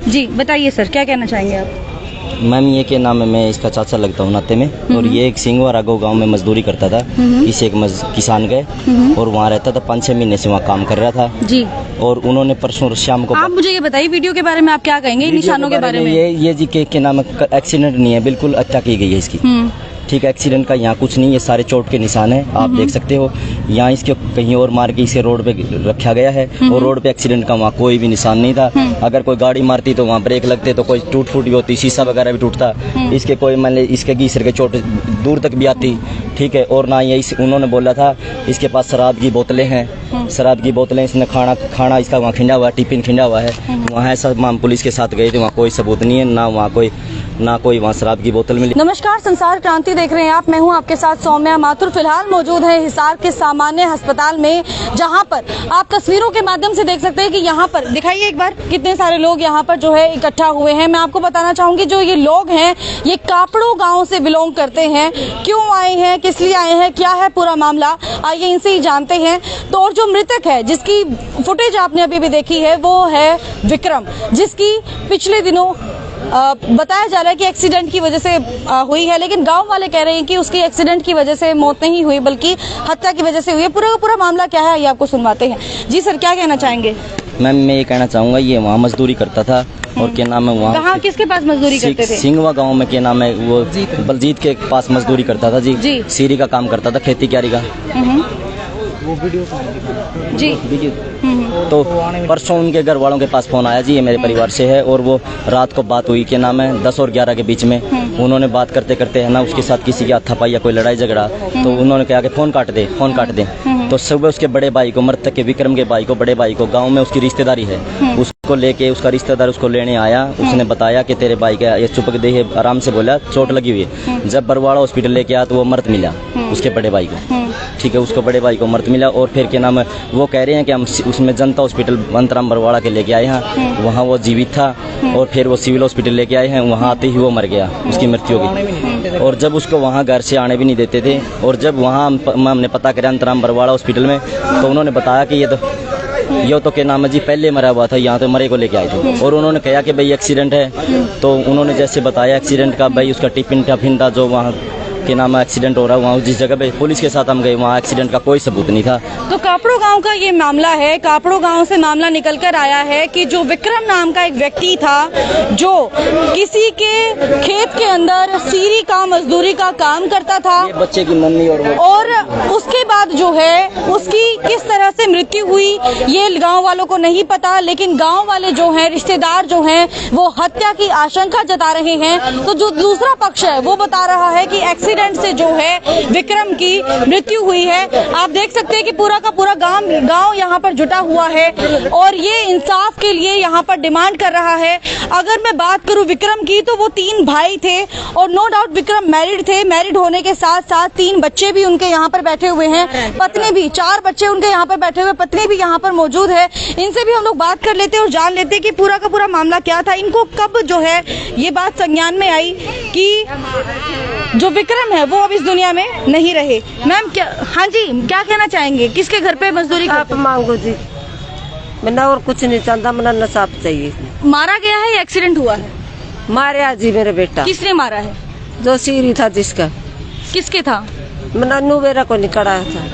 जी बताइए सर, क्या कहना चाहेंगे आप? मैम ये के नाम है, मैं इसका चाचा लगता हूँ नाते में। और ये एक सिंगवा राघव गांव में मजदूरी करता था। इस एक किसान गए और वहाँ रहता था, 5-6 महीने से वहाँ काम कर रहा था जी। और उन्होंने परसों शाम को। आप मुझे ये बताइए, वीडियो के बारे में आप क्या कहेंगे, निशानों के बारे में? ये जी के नाम एक्सीडेंट नहीं है, बिल्कुल हत्या की गई है इसकी। ठीक है, एक्सीडेंट का यहाँ कुछ नहीं, ये सारे चोट के निशान हैं, आप देख सकते हो। यहाँ इसके कहीं और मार के इसे रोड पे रखा गया है और रोड पे एक्सीडेंट का वहाँ कोई भी निशान नहीं था। अगर कोई गाड़ी मारती तो वहाँ ब्रेक लगते तो कोई टूट फूट भी होती, शीशा वगैरह भी टूटता। इसके कोई मान इसके घीसर के चोट दूर तक भी आती। ठीक है, और ना ये उन्होंने बोला था इसके पास शराब की बोतलें हैं, शराब की बोतलें, इसने खाना इसका वहाँ खिंडा हुआ है, टिफिन खिंडा हुआ है। वहाँ ऐसा हम पुलिस के साथ गए थे, वहाँ कोई सबूत नहीं है, ना कोई वहाँ शराब की बोतल मिली। नमस्कार, संसार क्रांति देख रहे हैं आप, मैं हूं आपके साथ सौम्या माथुर। फिलहाल मौजूद है हिसार के सामान्य अस्पताल में, जहां पर आप तस्वीरों के माध्यम से देख सकते हैं कि यहां पर दिखाइए एक बार कितने सारे लोग यहां पर जो है इकट्ठा हुए हैं। मैं आपको बताना चाहूंगी, जो ये लोग हैं ये कापड़ो गांव से बिलोंग करते हैं। क्यों आए हैं, किस लिए आए हैं, क्या है पूरा मामला, आइए इनसे ही जानते हैं। तो और जो मृतक है जिसकी फुटेज आपने अभी भी देखी है वो है विक्रम, जिसकी पिछले दिनों बताया जा रहा है कि एक्सीडेंट की वजह से हुई है, लेकिन गांव वाले कह रहे हैं कि उसकी एक्सीडेंट की वजह से मौत नहीं हुई बल्कि हत्या की वजह से हुई है। पूरा का पूरा मामला क्या है ये आपको सुनवाते हैं। जी सर, क्या कहना चाहेंगे? मैम मैं ये कहना चाहूँगा, ये वहाँ मजदूरी करता था और क्या नाम है वहाँ, कहाँ किसके पास मजदूरी करते थे? सिंगवा गांव में क्या नाम है वो, बलजीत के पास मजदूरी करता था जी। सीरी का काम करता था, खेती क्यारी का। जी। तो परसों उनके घर वालों के पास फोन आया जी, ये मेरे परिवार से है, और वो रात को बात हुई क्या नाम है 10 और 11 के बीच में। उन्होंने बात करते करते है ना उसके साथ किसी की हाथापाई या कोई लड़ाई झगड़ा, तो उन्होंने कहा कि फोन काट दे। तो सुबह उसके बड़े भाई को, मृतक के विक्रम के भाई को, बड़े भाई को, गांव में उसकी रिश्तेदारी है, उसको लेके उसका रिश्तेदार उसको लेने आया। उसने बताया कि तेरे भाई का ये चुपक दे, आराम से बोला चोट लगी हुई है। जब बरवाड़ा हॉस्पिटल लेके आया तो वो मृत मिला उसके बड़े भाई को। ठीक है, उसको बड़े भाई को मृत मिला। और फिर क्या नाम है वो कह रहे हैं कि हम उसमें जनता हॉस्पिटल वंतराम बरवाड़ा के लेके आए हैं, वहाँ वो जीवित था। और फिर वो सिविल हॉस्पिटल लेके आए हैं, वहाँ आते ही वो मर गया, उसकी मृत्यु हो गई। और जब उसको वहाँ घर से आने भी नहीं देते थे, और जब वहाँ हमने पता करा अंतराम बरवाड़ा हॉस्पिटल में, तो उन्होंने बताया कि ये तो क्या नाम है जी पहले मरा हुआ था, यहाँ तो मरे को लेके आए थे। और उन्होंने कहा कि भाई एक्सीडेंट है, तो उन्होंने जैसे बताया एक्सीडेंट का, भाई उसका टिफिन था जो वहाँ के नाम एक्सीडेंट हो रहा है, वहाँ जिस जगह पे पुलिस के साथ हम गए वहाँ एक्सीडेंट का कोई सबूत नहीं था। तो कापड़ो गांव का ये मामला है। कापड़ो गांव से मामला निकल कर आया है कि जो विक्रम नाम का एक व्यक्ति था, जो किसी के खेत के अंदर सीरी का मजदूरी का काम करता था, बच्चे की मम्मी, और उसके बाद जो है उसकी किस तरह से मृत्यु हुई ये गाँव वालों को नहीं पता, लेकिन गाँव वाले जो है, रिश्तेदार जो है, वो हत्या की आशंका जता रहे हैं। तो जो दूसरा पक्ष है वो बता रहा है कि एक्सीडेंट से जो है विक्रम की मृत्यु हुई है। आप देख सकते हैं कि पूरा का पूरा गांव यहाँ पर जुटा हुआ है और ये इंसाफ के लिए यहाँ पर डिमांड कर रहा है। अगर मैं बात करूं विक्रम की, तो वो 3 भाई थे और नो डाउट विक्रम मैरिड थे। मैरिड होने के साथ साथ 3 बच्चे भी उनके यहाँ पर बैठे हुए हैं, पत्नी भी, 4 बच्चे उनके यहाँ पर बैठे हुए, पत्नी भी यहाँ पर मौजूद है। इनसे भी हम लोग बात कर लेते हैं और जान लेते हैं कि पूरा का पूरा मामला क्या था। इनको कब जो है ये बात संज्ञान में आई कि जो विक्रम है वो अब इस दुनिया में नहीं रहे। मैम क्या, हाँ जी, क्या कहना चाहेंगे, किसके घर पे मजदूरी आप मांगो जी? मैं और कुछ नहीं चाहता, मैं नसाब चाहिए। मारा गया है या एक्सीडेंट हुआ है? मारे जी मेरे बेटा। किसने मारा है? जो सीरी था जिसका। किसके था? मैं नू बेरा को निकला था,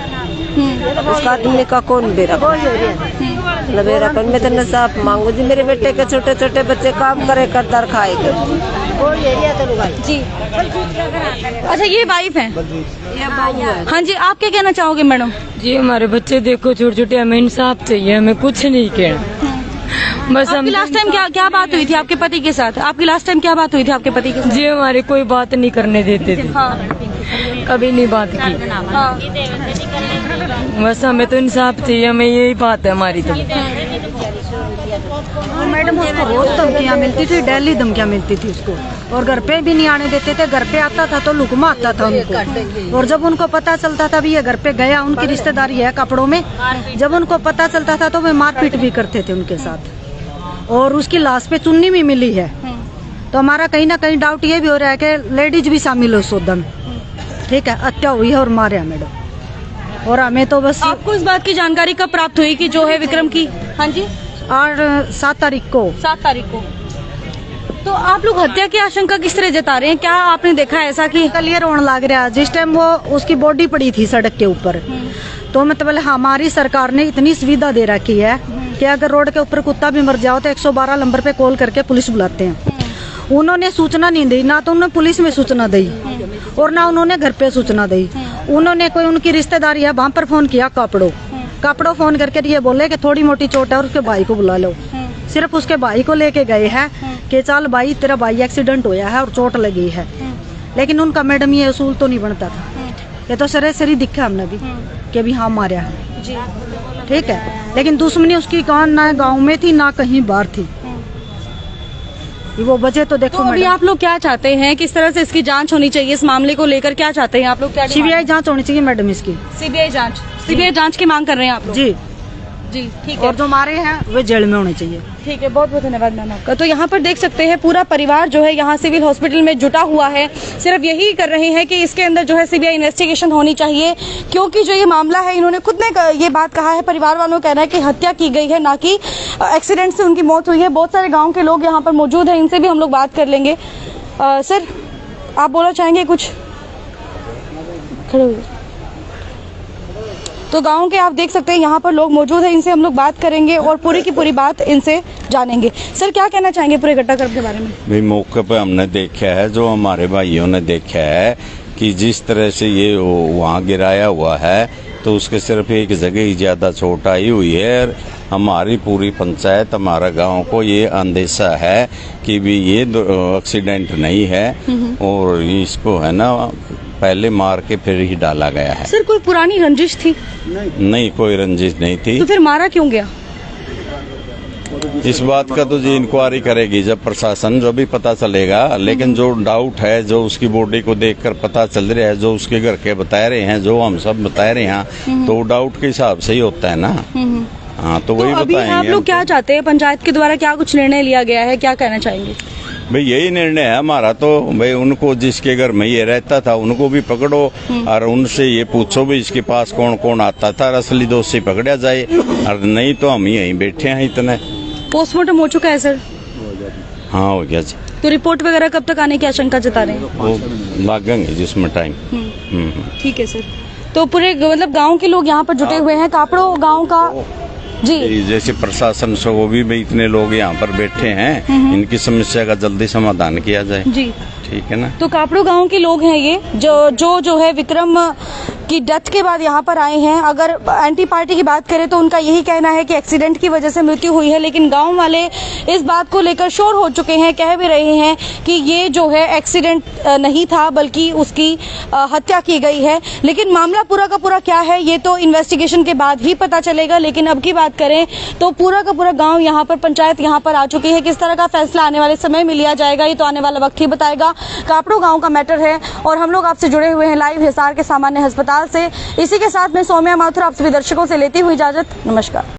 उसका आदमी का कौन बेरा को बेरा कौन। मैं तो नसाब मांगू जी, मेरे बेटे के छोटे छोटे बच्चे काम करे करदार खाएंगे जी। अच्छा, ये वाइफ है? हाँ जी, आप क्या कहना चाहोगे मैडम? जी हमारे बच्चे देखो छोटे छोटे, हमें इंसाफ चाहिए, हमें कुछ नहीं कहना। बस आपकी लास्ट टाइम क्या बात हुई थी आपके पति के साथ? आपकी लास्ट टाइम क्या बात हुई थी आपके पति के साथ? जी हमारे कोई बात नहीं करने देते थे। हाँ। कभी नहीं बात की। हाँ। बस हमें तो इंसाफ चाहिए, हमें यही बात है हमारी। तो मैडम उसको रोज धमकियाँ मिलती थी, डेली धमकियाँ मिलती थी उसको, और घर पे भी नहीं आने देते थे। घर पे आता था तो लुकमा आता था उनको, और जब उनको पता चलता था भी ये घर पे गया, उनकी रिश्तेदारी है कपड़ों में, जब उनको पता चलता था तो वे मारपीट भी करते थे उनके साथ। और उसकी लाश पे चुन्नी भी मिली है, तो हमारा कहीं ना कहीं डाउट ये भी हो रहा है कि लेडीज भी शामिल हो उस उद्यम। ठीक है, हत्या हुई है और मारे है मैडम। और हमें तो बस, आपको इस बात की जानकारी कब प्राप्त हुई कि जो है विक्रम की? हाँ जी, और 7 तारीख को 7 तारीख को तो आप लोग हत्या की आशंका किस तरह जता रहे हैं? क्या आपने देखा ऐसा कि कल ये रोने लग रहा जिस टाइम वो उसकी बॉडी पड़ी थी सड़क के ऊपर, तो मतलब हमारी सरकार ने इतनी सुविधा दे रखी है कि अगर रोड के ऊपर कुत्ता भी मर जाओ तो 112 नंबर पे कॉल करके पुलिस बुलाते हैं। उन्होंने सूचना नहीं दी, ना तो उन्होंने पुलिस में सूचना दी और ना उन्होंने घर पे सूचना दी। उन्होंने कोई उनकी रिश्तेदारी है वहाँ पर फोन किया, कापड़ो फोन करके ये बोले कि थोड़ी मोटी चोट है और उसके भाई को बुला लो। सिर्फ उसके भाई को लेके गए हैं कि चल भाई तेरा भाई एक्सीडेंट होया है और चोट लगी है, लेकिन उनका मैडम ये असूल तो नहीं बनता था। ये तो सरासरी दिखा हमने भी कि अभी हाँ मारा है जी, ठीक है, लेकिन दुश्मनी उसकी कौन ना गांव में थी ना कहीं बाहर थी। वो वजह तो देखो तो अभी आप लोग क्या चाहते हैं? किस तरह से इसकी जांच होनी चाहिए? इस मामले को लेकर क्या चाहते हैं आप लोग? क्या सीबीआई जांच होनी चाहिए मैडम इसकी। सीबीआई जांच की मांग कर रहे हैं आप लोग? जी जी, ठीक है। और जो मारे हैं वे जेल में होने चाहिए। ठीक है, बहुत बहुत धन्यवाद मैम आपका। तो यहाँ पर देख सकते हैं पूरा परिवार जो है यहाँ सिविल हॉस्पिटल में जुटा हुआ है, सिर्फ यही कर रहे हैं कि इसके अंदर जो है सीबीआई इन्वेस्टिगेशन होनी चाहिए, क्योंकि जो ये मामला है इन्होंने खुद ने ये बात कहा है, परिवार वालों का कहना है कि हत्या की गई है, ना कि एक्सीडेंट से उनकी मौत हुई है। बहुत सारे गाँव के लोग यहाँ पर मौजूद हैं, इनसे भी हम लोग बात कर लेंगे। सर, आप बोलना चाहेंगे कुछ? खड़े हुए। तो गांव के आप देख सकते हैं यहाँ पर लोग मौजूद हैं, इनसे हम लोग बात करेंगे और पूरी की पूरी बात इनसे जानेंगे। सर, क्या कहना चाहेंगे पूरे घटनाक्रम के बारे में? भाई मौके पे हमने देखा है, जो हमारे भाइयों ने देखा है कि जिस तरह से ये वहाँ गिराया हुआ है तो उसके सिर्फ एक जगह ही ज्यादा चोट आई हुई है। और हमारी पूरी पंचायत, हमारा गांव को ये अंदेशा है कि भी ये एक्सीडेंट नहीं है और इसको है ना पहले मार के फिर ही डाला गया है। सर, कोई पुरानी रंजिश थी? नहीं, कोई रंजिश नहीं थी। तो फिर मारा क्यों गया? इस बात का तो जी इंक्वायरी करेगी जब प्रशासन, जो भी पता चलेगा। लेकिन जो डाउट है, जो उसकी बॉडी को देखकर पता चल रहा है, जो उसके घर के बता रहे हैं, जो हम सब बता रहे हैं, तो डाउट के हिसाब से ही होता है ना। हाँ, तो वही अभी बताएंगे। आप लोग क्या चाहते हैं? पंचायत के द्वारा क्या कुछ निर्णय लिया गया है? क्या कहना चाहेंगे? भाई यही निर्णय है हमारा तो। भाई उनको, जिसके घर में ये रहता था, उनको भी पकड़ो और उनसे ये पूछो भी इसके पास कौन कौन आता था, असली दोषी पकड़ा जाए, और नहीं तो हम यहीं बैठे हैं इतने। पोस्टमार्टम हो चुका है सर? हाँ, हो गया जी। तो रिपोर्ट वगैरह कब तक आने की आशंका जता रहे हैं? वो लगेंगे जिसमें टाइम। ठीक है सर। तो पूरे मतलब गांव के लोग यहाँ पर जुटे हुए हैं, कापड़ो गांव का जी। जैसे प्रशासन से वो भी इतने लोग यहाँ पर बैठे हैं, इनकी समस्या का जल्दी समाधान किया जाए जी, ठीक है ना। तो कापड़ो गांव के लोग हैं ये, जो है विक्रम की डेथ के बाद यहाँ पर आए हैं। अगर एंटी पार्टी की बात करें तो उनका यही कहना है कि एक्सीडेंट की वजह से मृत्यु हुई है, लेकिन गांव वाले इस बात को लेकर शोर हो चुके हैं, कह भी रहे हैं कि ये जो है एक्सीडेंट नहीं था बल्कि उसकी हत्या की गई है। लेकिन मामला पूरा का पूरा क्या है ये तो इन्वेस्टिगेशन के बाद ही पता चलेगा। लेकिन अब की बात करें तो पूरा का पूरा गाँव यहाँ पर, पंचायत यहाँ पर आ चुकी है। किस तरह का फैसला आने वाले समय में लिया जाएगा ये तो आने वाला वक्त ही बताएगा। कापड़ो गाँव का मैटर है और हम लोग आपसे जुड़े हुए हैं लाइव हिसार के सामान्य अस्पताल से। इसी के साथ में सौम्या माथुर आप सभी दर्शकों से लेती हुई इजाजत। नमस्कार।